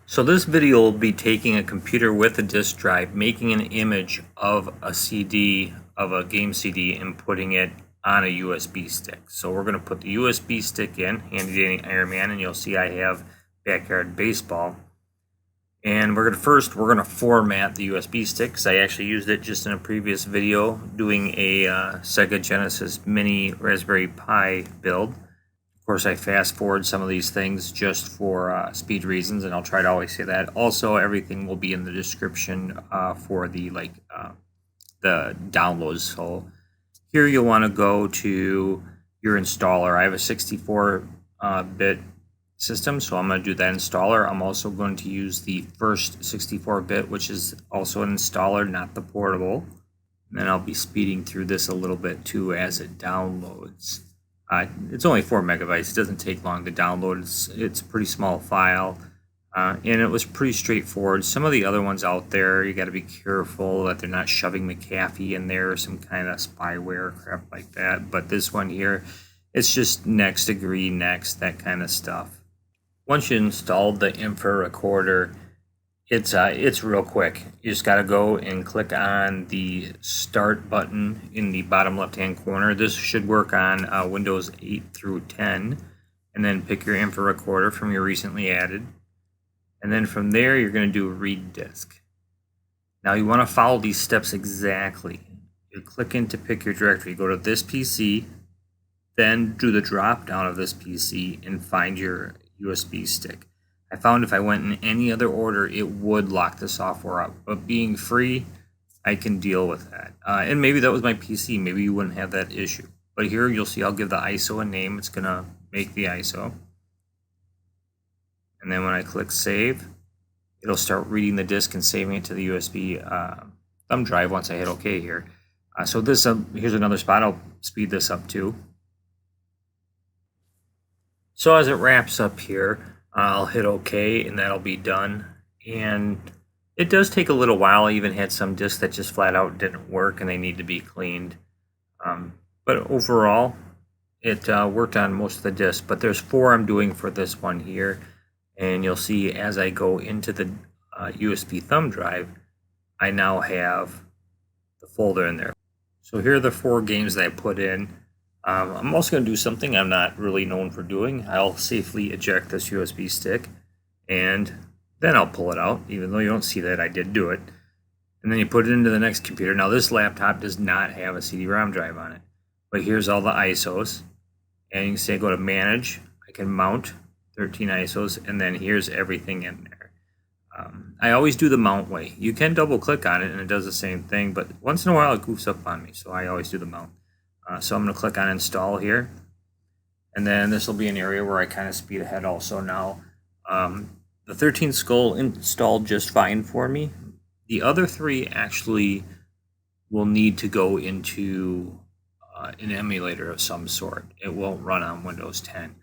So this video will be taking a computer with a disk drive, making an image of a CD, of a game CD, and putting it on a USB stick. So we're going to put the USB stick in, Handy Danny Iron Man, and you'll see I have Backyard Baseball. And we're going to format the USB stick, because I actually used it just in a previous video doing a Sega Genesis Mini Raspberry Pi build. Of course, I fast forward some of these things just for speed reasons, and I'll try to always say that. Also, everything will be in the description for the downloads. So here you'll want to go to your installer. I have a 64-bit system, so I'm going to do that installer. I'm also going to use the first 64-bit, which is also an installer, not the portable. And then I'll be speeding through this a little bit too as it downloads. It's only 4 megabytes. It doesn't take long to download. It's a pretty small file, and it was pretty straightforward. Some of the other ones out there, you got to be careful that they're not shoving McAfee in there or some kind of spyware crap like that. But this one here, it's just next, agree, next, that kind of stuff. Once you installed the infra recorder, it's real quick. You just got to go and click on the start button in the bottom left hand corner. This should work on Windows 8 through 10, and then pick your infra recorder from your recently added, and then from there you're going to do read disk. Now you want to follow these steps exactly. You click in to pick your directory, go to this PC, then do the drop down of this PC and find your USB stick. I found if I went in any other order, it would lock the software up. But being free, I can deal with that. And maybe that was my PC. Maybe you wouldn't have that issue. But here you'll see I'll give the ISO a name. It's going to make the ISO. And then when I click save, it'll start reading the disk and saving it to the USB thumb drive once I hit OK here. So this here's another spot. I'll speed this up too. So as it wraps up here, I'll hit OK, and that'll be done. And it does take a little while. I even had some discs that just flat out didn't work, and they need to be cleaned. But overall, it worked on most of the discs. But there's 4 I'm doing for this one here. And you'll see as I go into the USB thumb drive, I now have the folder in there. So here are the 4 games that I put in. I'm also going to do something I'm not really known for doing. I'll safely eject this USB stick, and then I'll pull it out, even though you don't see that I did do it. And then you put it into the next computer. Now this laptop does not have a CD-ROM drive on it, but here's all the ISOs. And you can say go to Manage. I can mount 13 ISOs, and then here's everything in there. I always do the mount way. You can double click on it and it does the same thing, but once in a while it goofs up on me, so I always do the mount. So I'm going to click on install here, and then this will be an area where I kind of speed ahead also. Now the 13 Skull installed just fine for me. The other 3 actually will need to go into an emulator of some sort. It won't run on Windows 10.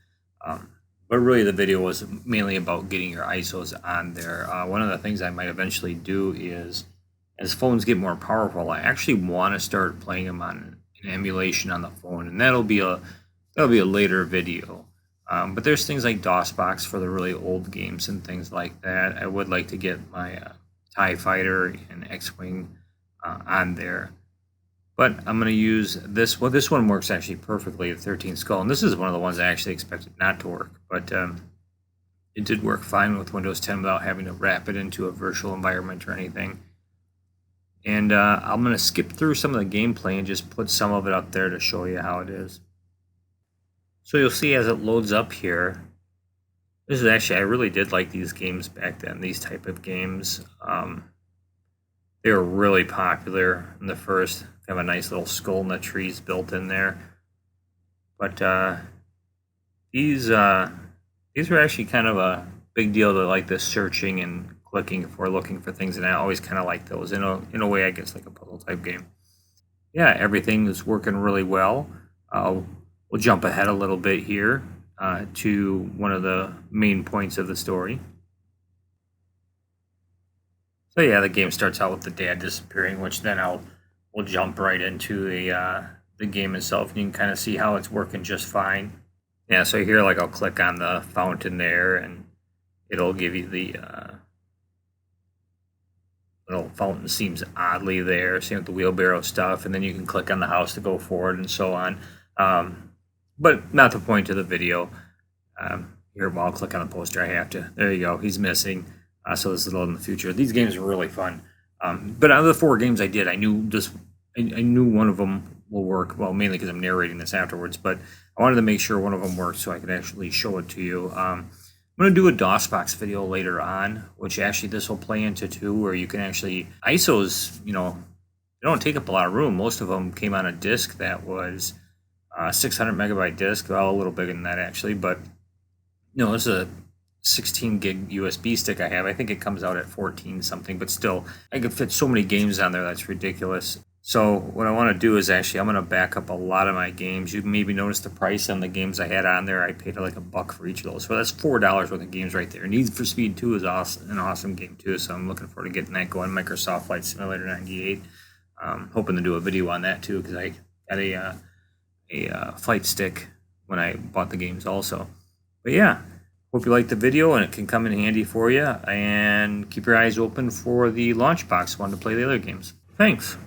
But really the video was mainly about getting your ISOs on there. One of the things I might eventually do is, as phones get more powerful, I actually want to start playing them on an emulation on the phone, and that'll be a later video. But there's things like DOSBox for the really old games and things like that. I would like to get my TIE Fighter and X-Wing on there. But I'm going to use this. Well, this one works actually perfectly, the 13 Skull. And this is one of the ones I actually expected not to work. But it did work fine with Windows 10 without having to wrap it into a virtual environment or anything. And I'm going to skip through some of the gameplay and just put some of it up there to show you how it is. So you'll see as it loads up here, this is actually, I really did like these games back then, these type of games. They were really popular in the first. Have a nice little skull in the trees built in there. But these were actually kind of a big deal to like the searching and clicking for looking for things, and I always kind of like those in a way, I guess, like a puzzle type game. Yeah, everything is working really well. We'll jump ahead a little bit here to one of the main points of the story. So yeah, the game starts out with the dad disappearing, which then we'll jump right into the game itself, and you can kind of see how it's working just fine. Yeah, so here, like, I'll click on the fountain there, and it'll give you the little fountain seems oddly there. Same with the wheelbarrow stuff, and then you can click on the house to go forward and so on. But not the point of the video. Here, well, I'll click on the poster. I have to. There you go. He's missing. So this is a little in the future. These games are really fun. But out of the 4 games I did, I knew one of them will work. Well, mainly because I'm narrating this afterwards, but I wanted to make sure one of them worked so I could actually show it to you. I'm going to do a DOSBox video later on, which actually this will play into too, where you can actually ISOs. You know, they don't take up a lot of room. Most of them came on a disk that was 600 megabyte disk. Well, a little bigger than that actually, but you know, this is a 16 gig USB stick I have. I think it comes out at 14 something, but still, I could fit so many games on there. That's ridiculous. So what I want to do is actually, I'm going to back up a lot of my games. You maybe notice the price on the games I had on there. I paid like $1 for each of those. So that's $4 worth of games right there. Need for Speed 2 is awesome, an awesome game too. So I'm looking forward to getting that going. Microsoft Flight Simulator 98. Hoping to do a video on that too, because I got a flight stick when I bought the games also. But yeah. Hope you liked the video and it can come in handy for you. And keep your eyes open for the launch box one to play the other games. Thanks.